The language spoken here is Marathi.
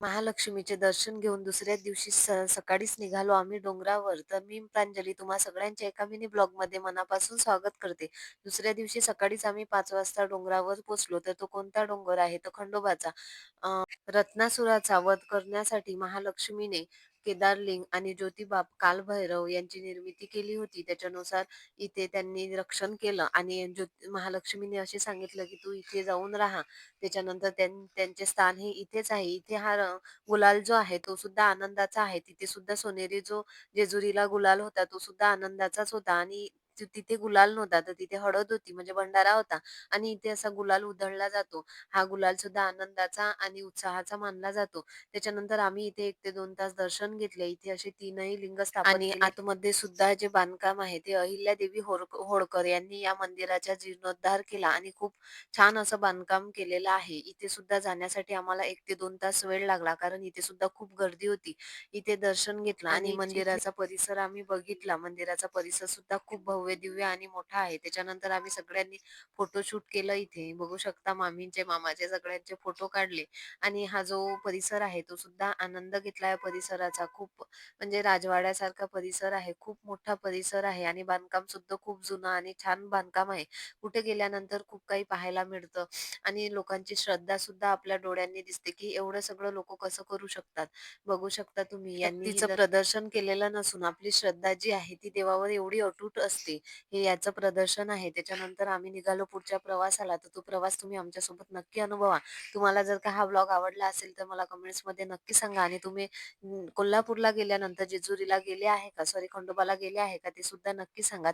महालक्ष्मीचे दर्शन घेऊन दुसऱ्या दिवशी सकाळीच निघालो आम्ही डोंगरावर. तर मी प्रांजली तुम्हा सगळ्यांचे एका मिनी ब्लॉगमध्ये मनापासून स्वागत करते. दुसऱ्या दिवशी सकाळीच आम्ही 5 वाजता डोंगरावर पोहोचलो. तर तो कोणता डोंगर आहे? तर खंडोबाचा. रत्नासुराचा वध करण्यासाठी महालक्ष्मीने केदारलिंग आणि ज्योतिबा, कालभैरव यांची निर्मिती केली होती. त्याच्यानुसार इथे त्यांनी रक्षण केलं आणि महालक्ष्मीने असे सांगितलं, की "तू इथे जाऊन राहा." त्याच्यानंतर त्यांचे स्थान हे इथेच आहे. इथे हा गुलाल जो आहे तो सुद्धा आनंदाचा आहे. तिथे सुद्धा सोनेरी जो जेजुरीला गुलाल होता तो सुद्धा आनंदाचाच होता आणि तिथे गुलाल नव्हता तर तिथे हळद होती म्हणजे भंडारा होता आणि इथे असा गुलाल उधळला जातो. हा गुलाल सुद्धा आनंदाचा आणि उत्साहाचा मानला जातो. त्याच्यानंतर आम्ही इथे 1 ते 2 तास दर्शन घेतले. इथे असे 3ही लिंग स्थापन आणि केले. आतमध्ये सुद्धा जे बांधकाम आहे ते अहिल्यादेवी होळकर यांनी या मंदिराचा जीर्णोद्धार केला आणि खूप छान असं बांधकाम केलेलं आहे. इथे सुद्धा जाण्यासाठी आम्हाला 1 ते 2 तास वेळ लागला कारण इथे सुद्धा खूप गर्दी होती. इथे दर्शन घेतलं आणि मंदिराचा परिसर आम्ही बघितला. मंदिराचा परिसर सुद्धा खूप भव्य-दिव्य आणि मोठा आहे. त्याच्यानंतर आम्ही सगळ्यांनी फोटोशूट केलं इथे. बघू शकता मामींचे, मामाचे सगळ्यांचे फोटो काढले आणि हा जो परिसर आहे तो सुद्धा आनंद घेतला या परिसराचा. खूप म्हणजे राजवाड्यासारखा परिसर आहे. खूप मोठा परिसर आहे आणि बांधकाम सुद्धा खूप जुनं आणि छान बांधकाम आहे. कुठे गेल्यानंतर खूप काही पाहायला मिळतं आणि लोकांची श्रद्धा सुद्धा आपल्या डोळ्यांनी दिसते, की एवढं सगळं लोकं कसं करू शकतात. बघू शकता तुम्ही यांनी शक्तीचं प्रदर्शन केलेलं नसून आपली श्रद्धा जी आहे ती देवावर एवढी अटूट असते, हे याचं प्रदर्शन आहे. त्याच्यानंतर आम्ही निघालो पुढच्या प्रवासाला. तर तो प्रवास तुम्ही आमच्यासोबत नक्की अनुभवा. तुम्हाला जर का हा व्लॉग आवडला असेल तर मला कमेंट्समध्ये नक्की सांगा आणि तुम्ही कोल्हापूरला गेल्यानंतर जेजुरीला गेले आहे का? सॉरी खंडोबाला गेले आहे का? ते सुद्धा नक्की सांगा.